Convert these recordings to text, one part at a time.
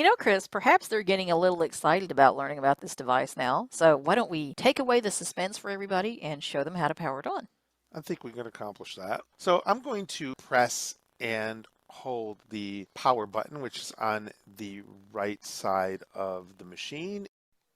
You know, Chris, perhaps they're getting a little excited about learning about this device now. So why don't we take away the suspense for everybody and show them how to power it on? I think we can accomplish that. So I'm going to press and hold the power button, which is on the right side of the machine.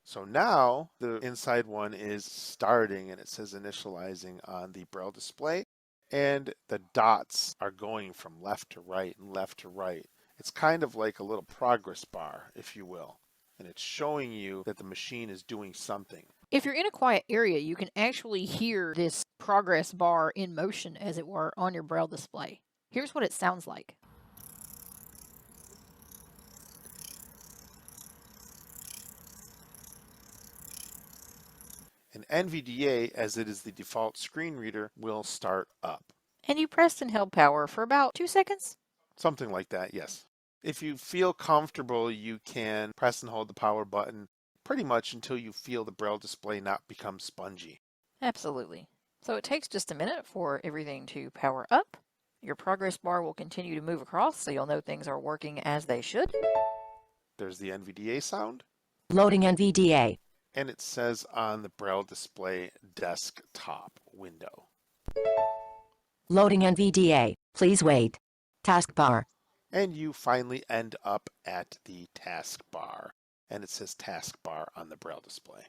So now the insideONE is starting and it says initializing on the Braille display. And the dots are going from left to right and left to right. It's kind of like a little progress bar, if you will. And it's showing you that the machine is doing something. If you're in a quiet area, you can actually hear this progress bar in motion, as it were, on your Braille display. Here's what it sounds like. An NVDA, as it is the default screen reader, will start up. And you pressed and held power for about 2 seconds? Something like that, yes. If you feel comfortable, you can press and hold the power button pretty much until you feel the Braille display not become spongy. Absolutely. So it takes just a minute for everything to power up. Your progress bar will continue to move across, so you'll know things are working as they should. There's the NVDA sound. Loading NVDA. And it says on the Braille display desktop window. Loading NVDA. Please wait. Taskbar. And you finally end up at the taskbar. And it says taskbar on the Braille display.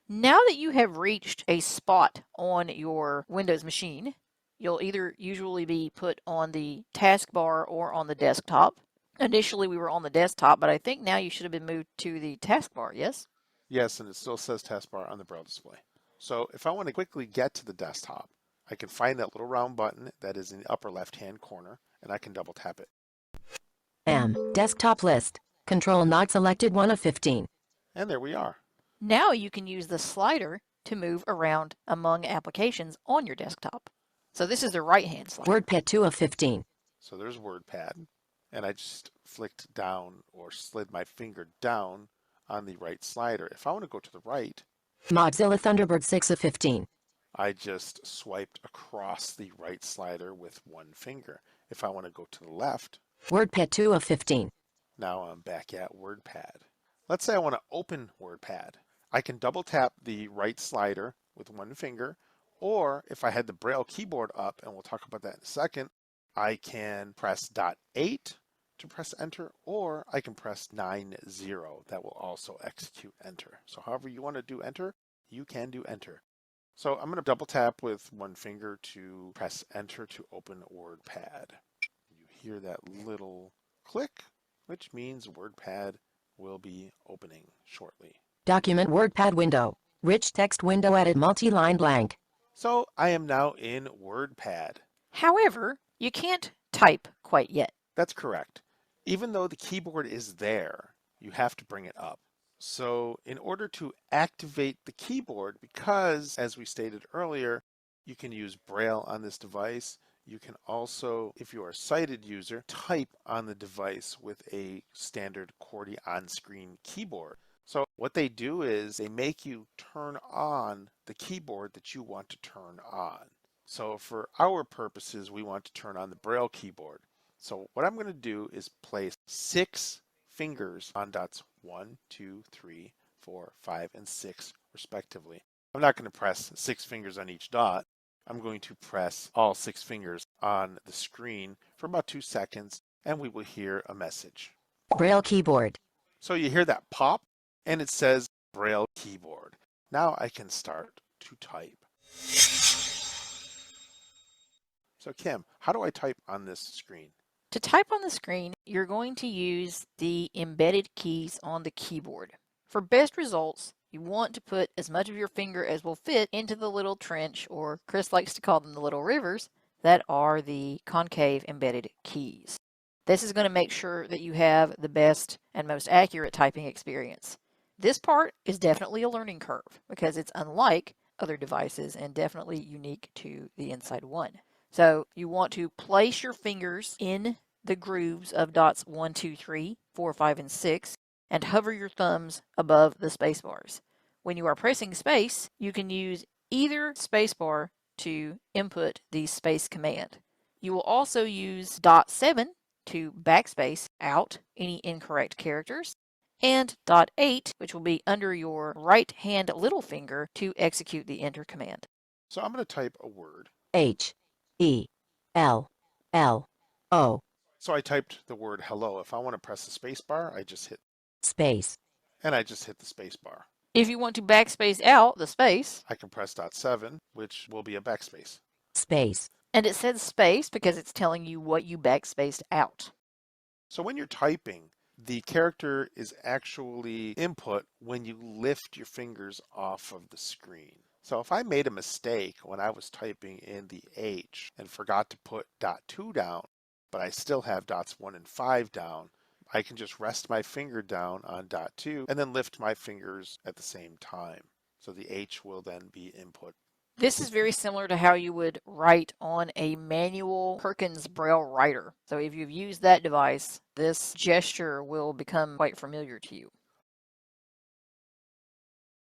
Now that you have reached a spot on your Windows machine, you'll either usually be put on the taskbar or on the desktop. Initially we were on the desktop, but I think now you should have been moved to the taskbar, yes? Yes, and it still says taskbar on the Braille display. So if I want to quickly get to the desktop, I can find that little round button that is in the upper left-hand corner, and I can double tap it. Desktop list. Control not selected 1 of 15. And there we are. Now you can use the slider to move around among applications on your desktop. So this is the right-hand slider. WordPad 2 of 15. So there's WordPad, and I just flicked down or slid my finger down on the right slider. If I want to go to the right, Mozilla Thunderbird 6 of 15. I just swiped across the right slider with one finger. If I want to go to the left, WordPad 2 of 15. now I'm back at WordPad. Let's say I want to open WordPad. I can double tap the right slider with one finger, or if I had the Braille keyboard up, and we'll talk about that in a second, I can press .8 to press enter, or I can press 9-0. That will also execute enter. So however you want to do enter, you can do enter. So I'm going to double tap with one finger to press enter to open WordPad. You hear that little click, which means WordPad will be opening shortly. Document WordPad window. Rich text window added multi-line blank. So I am now in WordPad. However, you can't type quite yet. That's correct. Even though the keyboard is there, you have to bring it up. So in order to activate the keyboard, because as we stated earlier, you can use Braille on this device. You can also, if you are a sighted user, type on the device with a standard QWERTY on-screen keyboard. So what they do is they make you turn on the keyboard that you want to turn on. So for our purposes, we want to turn on the Braille keyboard. So what I'm going to do is place 6 fingers on dots 1, 2, 3, 4, 5, and 6 respectively. I'm not going to press 6 fingers on each dot. I'm going to press all 6 fingers on the screen for about 2 seconds, and we will hear a message. Braille keyboard. So you hear that pop, and it says Braille keyboard. Now I can start to type. So Kim, how do I type on this screen? To type on the screen, you're going to use the embedded keys on the keyboard. For best results, you want to put as much of your finger as will fit into the little trench, or Chris likes to call them the little rivers, that are the concave embedded keys. This is going to make sure that you have the best and most accurate typing experience. This part is definitely a learning curve because it's unlike other devices and definitely unique to the insideONE. So you want to place your fingers in the grooves of dots 1, 2, 3, 4, 5, and 6 and hover your thumbs above the space bars. When you are pressing space, you can use either space bar to input the space command. You will also use dot 7 to backspace out any incorrect characters, and dot 8, which will be under your right hand little finger, to execute the enter command. So I'm going to type a word. H E L L O So I typed the word hello. If I want to press the space bar, I just hit, space and I just hit the space bar. If you want to backspace out the space, I can press dot 7, which will be a backspace. space and it says space because it's telling you what you backspaced out. So when you're typing, the character is actually input when you lift your fingers off of the screen. So if I made a mistake when I was typing in the H and forgot to put dot 2 down, but I still have dots 1 and 5 down, I can just rest my finger down on dot 2 and then lift my fingers at the same time. So the H will then be input. This is very similar to how you would write on a manual Perkins Braille writer. So if you've used that device, this gesture will become quite familiar to you.